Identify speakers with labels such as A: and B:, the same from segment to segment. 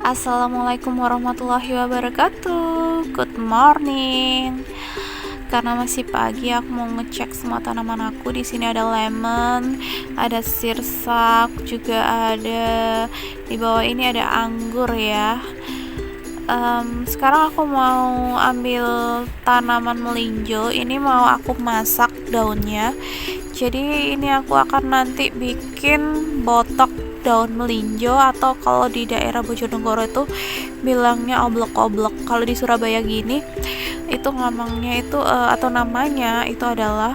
A: Assalamualaikum warahmatullahi wabarakatuh. Good morning. Karena masih pagi, aku mau ngecek semua tanaman aku. Di sini ada lemon, ada sirsak, juga ada di bawah ini ada anggur ya. Sekarang aku mau ambil tanaman melinjo. Ini mau aku masak daunnya. Jadi ini aku akan nanti bikin botok daun melinjo, atau kalau di daerah Bojonegoro itu bilangnya oblok-oblok. Kalau di Surabaya gini itu ngomongnya itu atau namanya itu adalah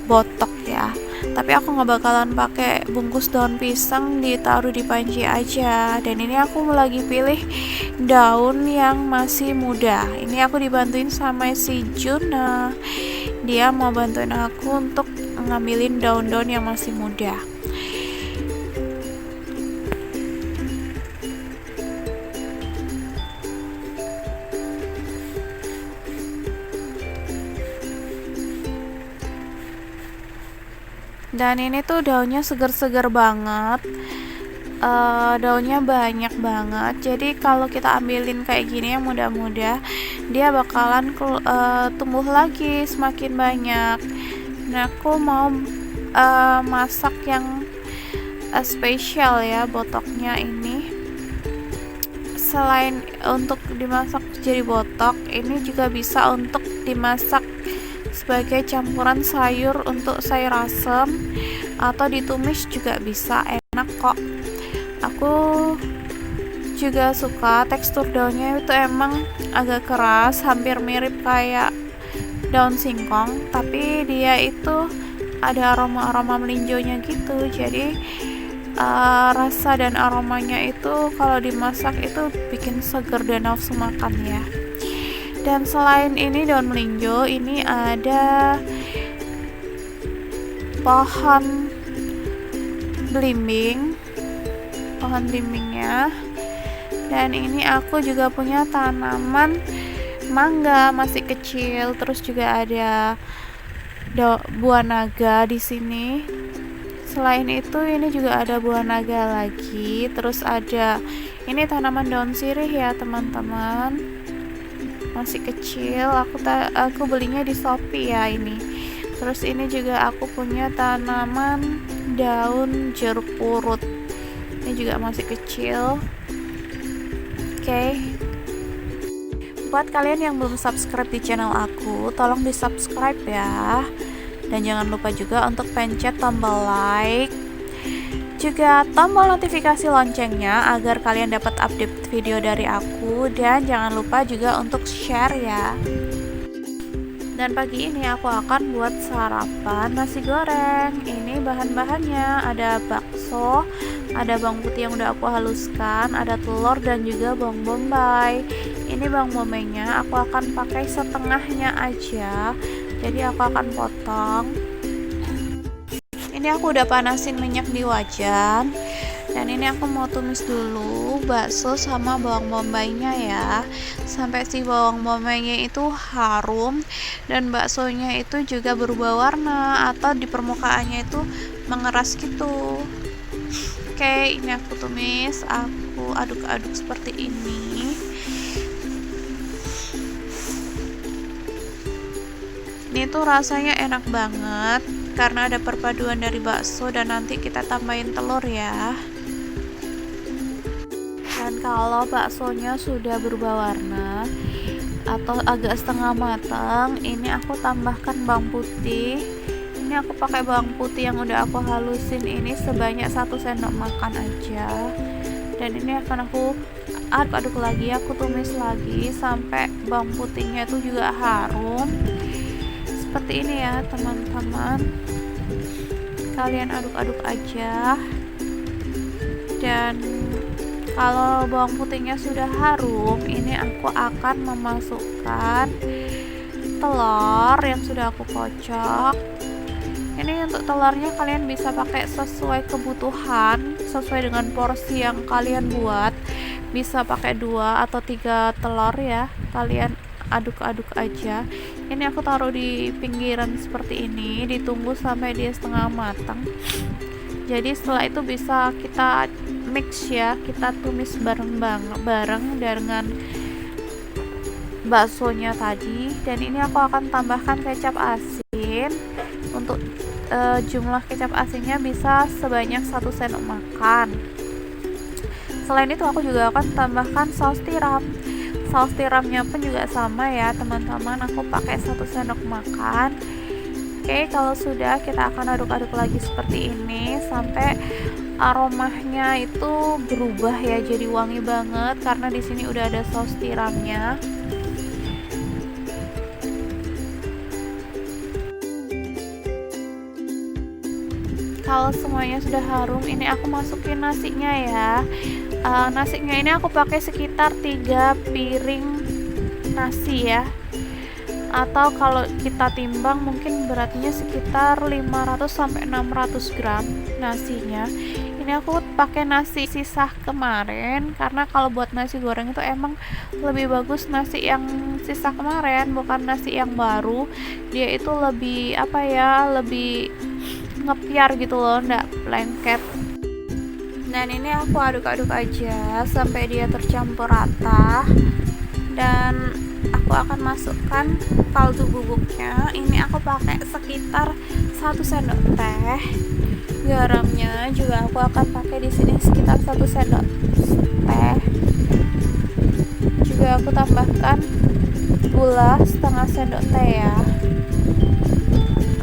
A: botok ya. Tapi aku nggak bakalan pakai bungkus daun pisang ditaruh di panci aja. Dan ini aku lagi pilih daun yang masih muda. Ini aku dibantuin sama si Juna. Dia mau bantuin aku untuk ngambilin daun-daun yang masih muda. Dan ini tuh daunnya seger-seger banget. Daunnya banyak banget. Jadi kalau kita ambilin kayak gini yang muda-muda, dia bakalan tumbuh lagi semakin banyak. Nah, aku mau masak yang spesial ya botoknya ini. Selain untuk dimasak jadi botok, ini juga bisa untuk dimasak sebagai campuran sayur untuk sayur asem, atau ditumis juga bisa, enak kok. Aku juga suka tekstur daunnya, itu emang agak keras, hampir mirip kayak daun singkong, tapi dia itu ada aroma-aroma melinjonya gitu. Jadi rasa dan aromanya itu kalau dimasak itu bikin seger dan nafsu makan ya. Dan selain ini daun melinjo, ini ada pohon belimbingnya. Dan ini aku juga punya tanaman mangga masih kecil. Terus juga ada buah naga di sini. Selain itu ini juga ada buah naga lagi. Terus ada ini tanaman daun sirih ya teman-teman, masih kecil. Aku belinya di Shopee ya ini. Terus ini juga aku punya tanaman daun jeruk purut. Ini juga masih kecil. Oke. Buat kalian yang belum subscribe di channel aku, tolong di subscribe ya. Dan jangan lupa juga untuk pencet tombol like, juga tombol notifikasi loncengnya agar kalian dapat update video dari aku. Dan jangan lupa juga untuk share ya. Dan pagi ini aku akan buat sarapan nasi goreng. Ini bahan-bahannya ada bakso, ada bawang putih yang udah aku haluskan, ada telur dan juga bawang bombay. Ini bawang bombaynya aku akan pakai setengahnya aja, jadi aku akan potong. Ini aku udah panasin minyak di wajan. Dan ini aku mau tumis dulu bakso sama bawang bombaynya ya, sampai si bawang bombaynya itu harum dan baksonya itu juga berubah warna atau di permukaannya itu mengeras gitu. Oke, ini aku tumis, aku aduk-aduk seperti ini. Ini tuh rasanya enak banget karena ada perpaduan dari bakso dan nanti kita tambahin telur ya. Dan kalau baksonya sudah berubah warna atau agak setengah matang, ini aku tambahkan bawang putih. Ini aku pakai bawang putih yang udah aku halusin, ini sebanyak 1 sendok makan aja. Dan ini akan aku aduk-aduk lagi, aku tumis lagi sampai bawang putihnya itu juga harum. Seperti ini ya teman-teman, kalian aduk-aduk aja. Dan kalau bawang putihnya sudah harum, ini aku akan memasukkan telur yang sudah aku kocok. Ini untuk telurnya kalian bisa pakai sesuai kebutuhan, sesuai dengan porsi yang kalian buat. Bisa pakai 2 atau 3 telur ya, kalian aduk-aduk aja. Ini aku taruh di pinggiran seperti ini, ditunggu sampai dia setengah matang. Jadi setelah itu bisa kita mix ya, kita tumis bareng dengan baksonya tadi. Dan ini aku akan tambahkan kecap asin. Untuk jumlah kecap asinnya bisa sebanyak 1 sendok makan. Selain itu aku juga akan tambahkan saus tiram. Saus tiramnya pun juga sama ya teman-teman, aku pakai 1 sendok makan. Oke, kalau sudah, kita akan aduk-aduk lagi seperti ini sampai aromanya itu berubah ya, jadi wangi banget karena di sini udah ada saus tiramnya. Kalau semuanya sudah harum, ini aku masukin nasinya ya. Nasinya ini aku pakai sekitar 3 piring nasi ya, atau kalau kita timbang mungkin beratnya sekitar 500-600 gram nasinya. Ini aku pakai nasi sisa kemarin karena kalau buat nasi goreng itu emang lebih bagus nasi yang sisa kemarin, bukan nasi yang baru. Dia itu lebih lebih ngepiar gitu loh, ndak lengket. Dan ini aku aduk-aduk aja sampai dia tercampur rata, dan aku akan masukkan kaldu bubuknya. Ini aku pakai sekitar 1 sendok teh. Garamnya juga aku akan pakai di sini sekitar 1 sendok teh. Juga aku tambahkan gula setengah sendok teh ya.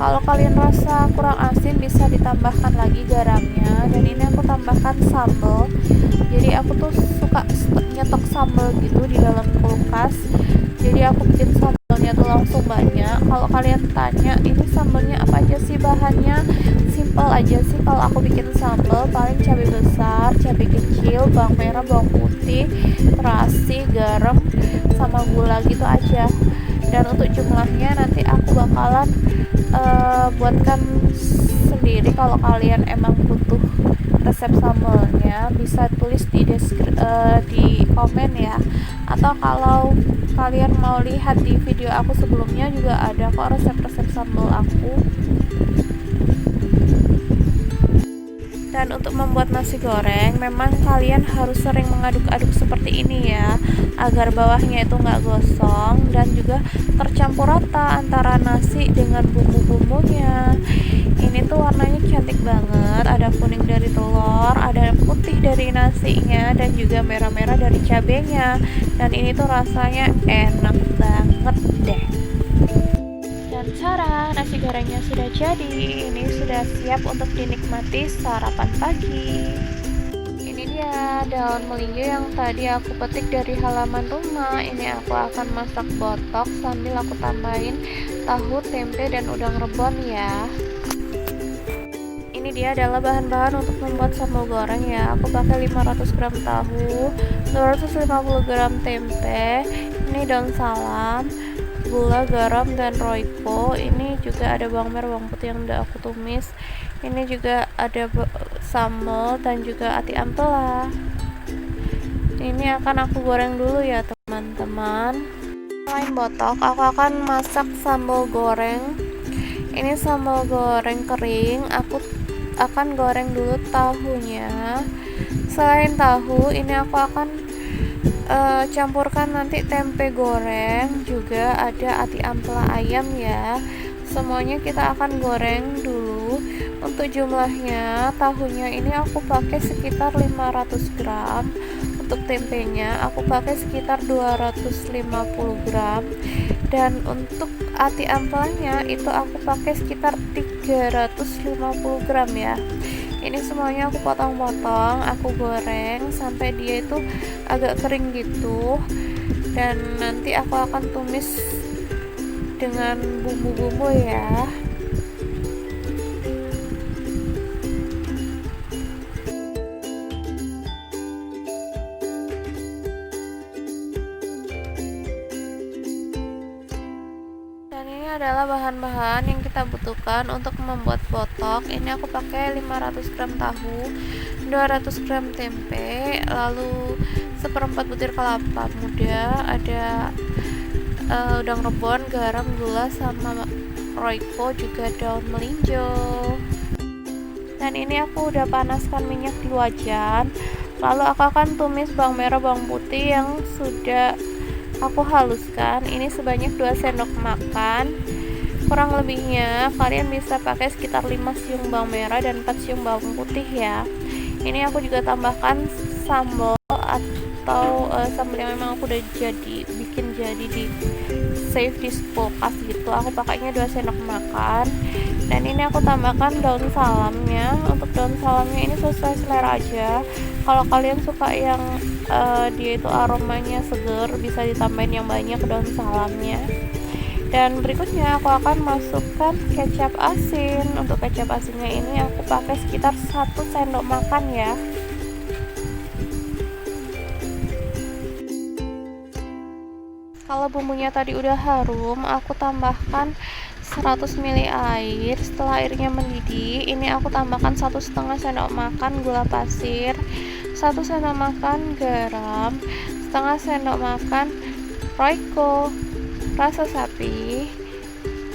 A: Kalau kalian rasa kurang asin bisa ditambahkan lagi garamnya. Dan ini aku tambahkan sambal. Jadi aku tuh suka nyetok sambal gitu di dalam kulkas. Jadi aku bikin sambalnya tuh langsung banyak. Kalau kalian tanya ini sambalnya apa aja sih bahannya, simple aja sih. Kalau aku bikin sambal paling cabai besar, cabai kecil, bawang merah, bawang putih, terasi, garam, sama gula gitu aja. Dan untuk jumlahnya nanti aku bakalan buatkan sendiri. Kalau kalian emang butuh resep sambalnya bisa tulis di komen ya, atau kalau kalian mau lihat di video aku sebelumnya juga ada kok resep-resep sambal aku. Dan untuk membuat nasi goreng memang kalian harus sering mengaduk-aduk seperti ini ya, agar bawahnya itu nggak gosong dan juga tercampur rata antara nasi dengan bumbu-bumbunya. Ini tuh warnanya cantik banget, ada kuning dari telur, ada putih dari nasinya, dan juga merah-merah dari cabenya. Dan ini tuh rasanya enak banget deh. Dan cara nasi gorengnya sudah jadi. Ini sudah siap untuk dinikmati sarapan pagi. Ini dia daun melinjo yang tadi aku petik dari halaman rumah. Ini aku akan masak botok sambil aku tambahin tahu, tempe, dan udang rebon ya. Ini dia adalah bahan-bahan untuk membuat sambal goreng ya. Aku pakai 500 gram tahu, 250 gram tempe, ini daun salam, gula, garam, dan royco. Ini juga ada bawang merah, bawang putih yang udah aku tumis. Ini juga ada sambal dan juga ati ampela. Ini akan aku goreng dulu ya teman-teman. Selain botok, aku akan masak sambal goreng. Ini sambal goreng kering. Aku akan goreng dulu tahunya. Selain tahu, ini aku akan campurkan nanti tempe goreng, juga ada ati ampela ayam ya. Semuanya kita akan goreng dulu. Untuk jumlahnya, tahunya ini aku pakai sekitar 500 gram. Untuk tempenya aku pakai sekitar 250 gram. Dan untuk ati ampelanya itu aku pakai sekitar 350 gram ya. Ini semuanya aku potong-potong, aku goreng sampai dia itu agak kering gitu. Dan nanti aku akan tumis dengan bumbu-bumbu ya. Adalah bahan-bahan yang kita butuhkan untuk membuat botok. Ini aku pakai 500 gram tahu, 200 gram tempe, lalu seperempat butir kelapa muda, ada udang rebon, garam, gula, sama royco, juga daun melinjo. Dan ini aku udah panaskan minyak di wajan. Lalu aku akan tumis bawang merah bawang putih yang sudah aku haluskan. Ini sebanyak 2 sendok makan. Kurang lebihnya kalian bisa pakai sekitar 5 siung bawang merah dan 4 siung bawang putih ya. Ini aku juga tambahkan sambal atau sambal yang memang aku udah bikin jadi di save di kulkas gitu. Aku pakainya 2 sendok makan. Dan ini aku tambahkan daun salamnya. Untuk daun salamnya ini sesuai selera aja. Kalau kalian suka yang dia itu aromanya seger, bisa ditambahin yang banyak daun salamnya. Dan berikutnya aku akan masukkan kecap asin. Untuk kecap asinnya ini aku pakai sekitar 1 sendok makan ya. Kalau bumbunya tadi udah harum, aku tambahkan 100 ml air. Setelah airnya mendidih, ini aku tambahkan 1,5 sendok makan gula pasir, 1 sendok makan garam, setengah sendok makan Royco rasa sapi.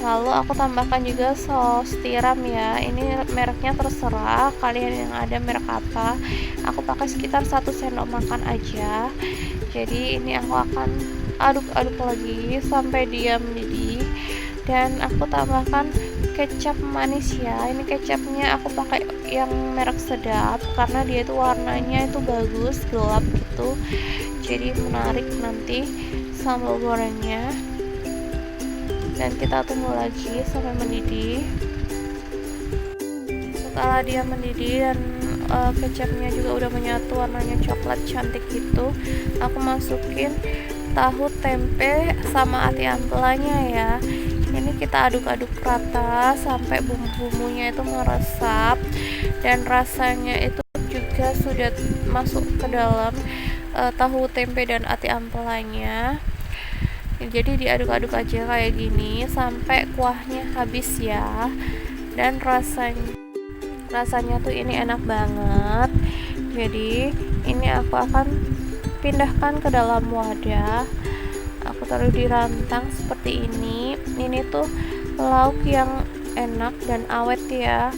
A: Lalu aku tambahkan juga saus tiram ya. Ini mereknya terserah kalian yang ada merek apa. Aku pakai sekitar 1 sendok makan aja. Jadi ini aku akan aduk-aduk lagi sampai dia mendidih. Dan aku tambahkan kecap manis ya. Ini kecapnya aku pakai yang merek Sedap karena dia itu warnanya itu bagus, gelap gitu. Jadi menarik nanti sambal gorengnya. Dan kita tunggu lagi sampai mendidih. Setelah dia mendidih dan kecapnya juga udah menyatu, warnanya coklat cantik gitu, aku masukin tahu tempe sama ati ampelanya ya. Ini kita aduk-aduk rata sampai bumbu-bumbunya itu meresap dan rasanya itu juga sudah masuk ke dalam tahu tempe dan ati ampelanya. Jadi diaduk-aduk aja kayak gini sampai kuahnya habis ya. Dan rasanya tuh ini enak banget. Jadi ini aku akan pindahkan ke dalam wadah. Aku taruh di rantang seperti ini. Ini tuh lauk yang enak dan awet ya.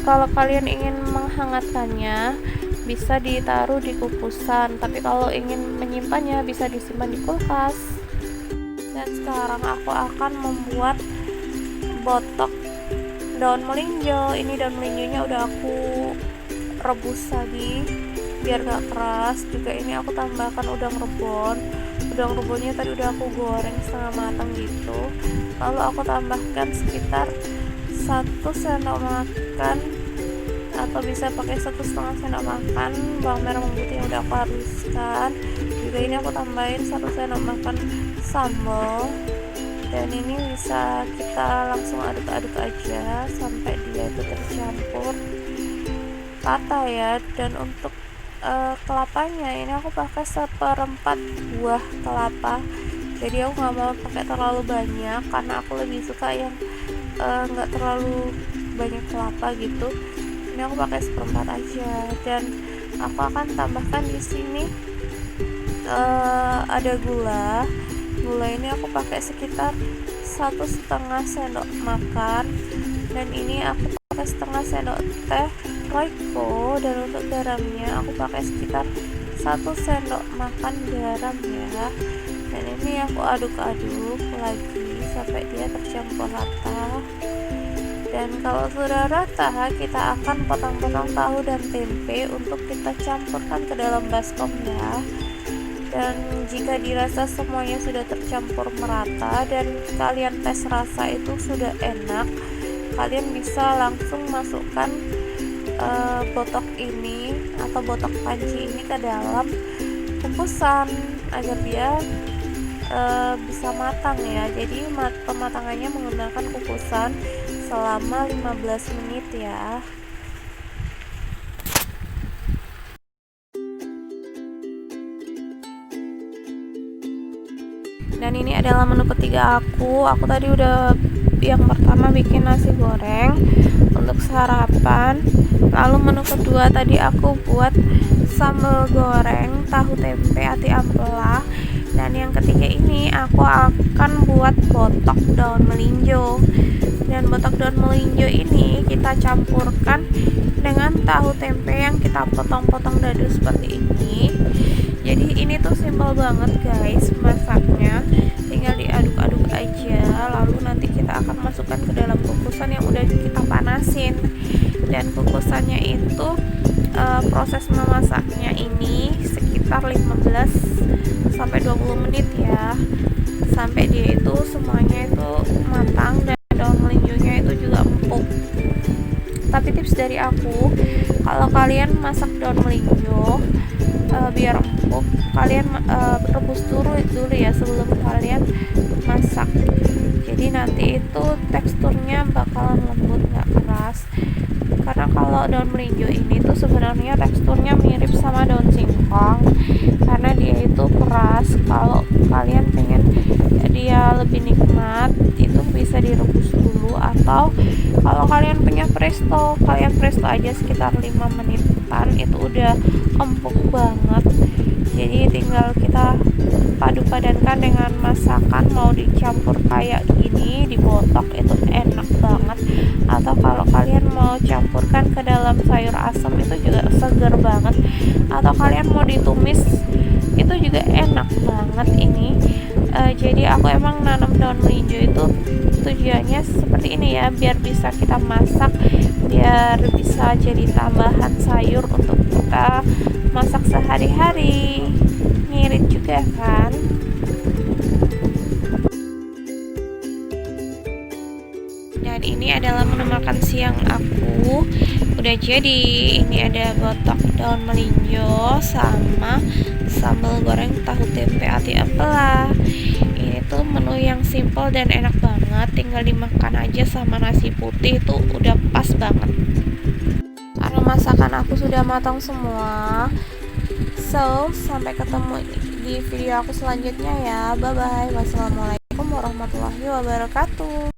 A: Kalau kalian ingin menghangatkannya bisa ditaruh di kukusan, tapi kalau ingin menyimpannya bisa disimpan di kulkas. Dan sekarang aku akan membuat botok daun melinjo. Ini daun melinjonya udah aku rebus tadi biar gak keras. Juga ini aku tambahkan udang rebon. Udang rebonnya tadi udah aku goreng setengah matang gitu. Lalu aku tambahkan sekitar 1 sendok makan atau bisa pakai 1,5 sendok makan bawang merah bawang putih yang udah aku haluskan. Juga ini aku tambahin 1 sendok makan sambal. Dan ini bisa kita langsung aduk-aduk aja sampai dia itu tercampur rata ya. Dan untuk kelapanya ini aku pakai 1/4 buah kelapa. Jadi aku nggak mau pakai terlalu banyak karena aku lebih suka yang nggak terlalu banyak kelapa gitu. Ini aku pakai 1/4 aja. Dan aku akan tambahkan di sini ada gula ini aku pakai sekitar 1,5 sendok makan. Dan ini aku pakai setengah sendok teh Royco. Dan untuk garamnya aku pakai sekitar 1 sendok makan garam ya. Dan ini aku aduk-aduk lagi sampai dia tercampur rata. Dan kalau sudah rata, kita akan potong-potong tahu dan tempe untuk kita campurkan ke dalam baskom ya. Dan jika dirasa semuanya sudah tercampur merata dan kalian tes rasa itu sudah enak, kalian bisa langsung masukkan botok ini atau botok panci ini ke dalam kukusan agar dia bisa matang ya. Jadi pematangannya menggunakan kukusan selama 15 menit ya. Dan ini adalah menu ketiga aku. Aku tadi udah yang pertama bikin nasi goreng untuk sarapan. Lalu menu kedua tadi aku buat sambal goreng tahu tempe ati ampela. Dan yang ketiga ini aku akan buat botok daun melinjo. Dan botok daun melinjo ini kita campurkan dengan tahu tempe yang kita potong-potong dadu seperti ini. Jadi ini tuh simple banget guys masaknya, tinggal diaduk-aduk aja, lalu nanti kita akan masukkan ke dalam kukusan yang udah kita panasin. Dan kukusannya itu proses memasaknya ini sekitar 15 sampai 20 menit ya, sampai dia itu semuanya itu matang dan daun melinjonya itu juga empuk. Tapi tips dari aku, kalau kalian masak daun melinjo biar empuk, kalian rebus dulu ya sebelum kalian masak. Jadi nanti itu teksturnya bakalan lembut, nggak keras. Karena kalau daun melinjo ini tuh sebenarnya teksturnya mirip sama daun singkong, karena dia itu keras. Kalau kalian pengen dia lebih nikmat, itu bisa direbus dulu, atau kalau kalian punya presto, kalian presto aja sekitar 5 menitan, itu udah empuk banget. Jadi tinggal kita padu-padankan dengan masakan, mau dicampur kayak gini dibotok itu enak banget, atau kalau kalian mau campurkan ke dalam sayur asem itu juga seger banget, atau kalian mau ditumis itu juga enak banget ini. Jadi aku emang nanam daun melinjo itu tujuannya seperti ini ya, biar bisa kita masak, biar bisa jadi tambahan sayur untuk kita masak sehari-hari. Ngirit juga kan. Dan ini adalah menu makan siang aku, udah jadi. Ini ada botok daun melinjo sama sambal goreng tahu tempe ati ampela. Ini tuh menu yang simple dan enak banget, tinggal dimakan aja sama nasi putih, itu udah pas banget. Karena masakan aku sudah matang semua, so sampai ketemu di video aku selanjutnya ya. Bye bye. Wassalamualaikum warahmatullahi wabarakatuh.